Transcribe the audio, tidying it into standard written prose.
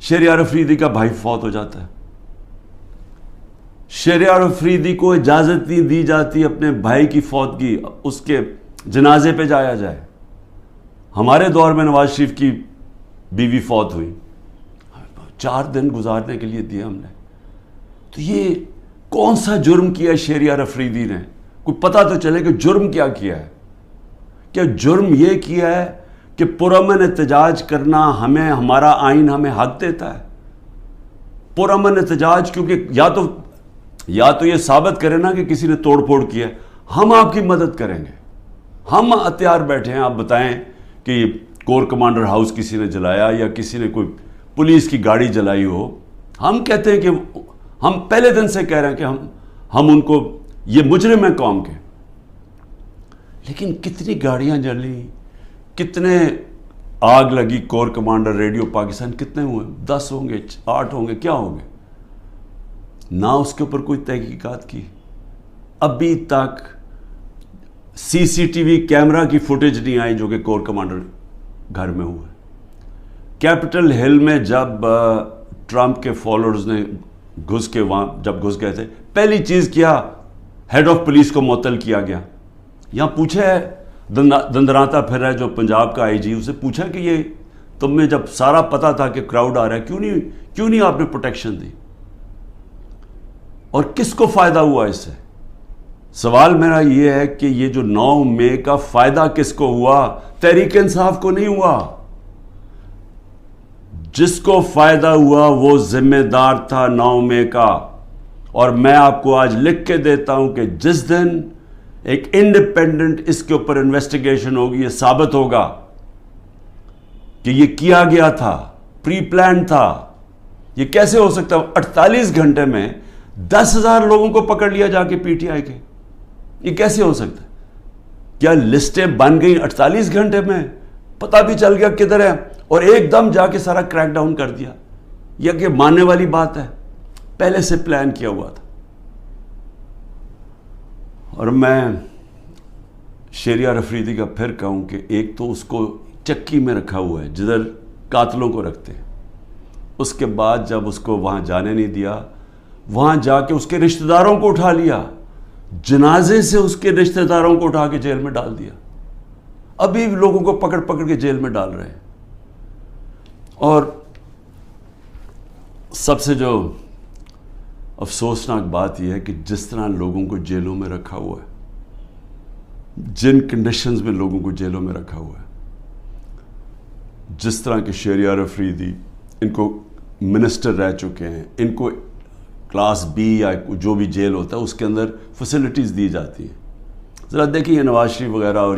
شہریار افریدی کا بھائی فوت ہو جاتا ہے. شہریار افریدی کو اجازت نہیں دی جاتی اپنے بھائی کی فوتگی اس کے جنازے پہ جایا جائے. ہمارے دور میں نواز شریف کی بیوی فوت ہوئی, 4 دن گزارنے کے لیے دیے ہم نے. تو یہ کون سا جرم کیا ہے شہریار افریدی نے؟ کوئی پتہ تو چلے کہ جرم کیا کیا ہے. کیا جرم یہ کیا ہے کہ پرامن احتجاج کرنا ہمیں ہمارا آئین ہمیں حق دیتا ہے؟ پرامن احتجاج, کیونکہ یا تو یہ ثابت کرے نا کہ کسی نے توڑ پھوڑ کیا ہے, ہم آپ کی مدد کریں گے. ہم ہتھیار بیٹھے ہیں, آپ بتائیں کہ کور کمانڈر ہاؤس کسی نے جلایا یا کسی نے کوئی پولیس کی گاڑی جلائی ہو, ہم کہتے ہیں کہ ہم پہلے دن سے کہہ رہے ہیں کہ ہم ان کو, یہ مجرم ہیں قوم کے. لیکن کتنی گاڑیاں جلی, کتنے آگ لگی, کور کمانڈر ریڈیو پاکستان کتنے ہوئے؟ 10 ہوں گے, 8 ہوں گے, کیا ہوں گے؟ نہ اس کے اوپر کوئی تحقیقات کی. ابھی تک سی سی ٹی وی کیمرہ کی فوٹیج نہیں آئی جو کہ کور کمانڈر گھر میں ہوا ہے. کیپٹل ہل میں جب ٹرمپ کے فالوورز نے گھس کے وہاں جب گھس گئے تھے, پہلی چیز کیا, ہیڈ آف پولیس کو معطل کیا گیا. یہاں پوچھا ہے, دندراتا پھر رہا ہے جو پنجاب کا آئی جی, اسے پوچھا کہ یہ تم نے جب سارا پتا تھا کہ کراؤڈ آ رہا ہے کیوں نہیں آپ نے پروٹیکشن دی, اور کس کو فائدہ ہوا اس سے؟ سوال میرا یہ ہے کہ یہ جو 9 مئی کا فائدہ کس کو ہوا؟ تحریک انصاف کو نہیں ہوا. جس کو فائدہ ہوا وہ ذمہ دار تھا 9 مئی کا. اور میں آپ کو آج لکھ کے دیتا ہوں کہ جس دن ایک انڈیپینڈنٹ اس کے اوپر انویسٹیگیشن ہوگی, یہ ثابت ہوگا کہ یہ کیا گیا تھا, پری پلان تھا. یہ کیسے ہو سکتا ہے 48 گھنٹے میں 10,000 لوگوں کو پکڑ لیا جا کے پی ٹی آئی کے؟ یہ کیسے ہو سکتا ہے؟ کیا لسٹیں بن گئیں 48 گھنٹے میں؟ پتہ بھی چل گیا کدھر ہے, اور ایک دم جا کے سارا کریک ڈاؤن کر دیا؟ یہ کہ ماننے والی بات ہے؟ پہلے سے پلان کیا ہوا تھا. اور میں شہریار افریدی کا پھر کہوں کہ ایک تو اس کو چکی میں رکھا ہوا ہے جدھر قاتلوں کو رکھتے ہیں. اس کے بعد جب اس کو وہاں جانے نہیں دیا, وہاں جا کے اس کے رشتہ داروں کو اٹھا لیا, جنازے سے اس کے رشتہ داروں کو اٹھا کے جیل میں ڈال دیا. ابھی لوگوں کو پکڑ کے جیل میں ڈال رہے ہیں. اور سب سے جو افسوسناک بات یہ ہے کہ جس طرح لوگوں کو جیلوں میں رکھا ہوا ہے, جن کنڈیشنز میں لوگوں کو جیلوں میں رکھا ہوا ہے, جس طرح کے شہریار افریدی, ان کو منسٹر رہ چکے ہیں, ان کو کلاس بی یا جو بھی جیل ہوتا ہے اس کے اندر فیسلٹیز دی جاتی ہیں. ذرا دیکھیے نواز شریف وغیرہ اور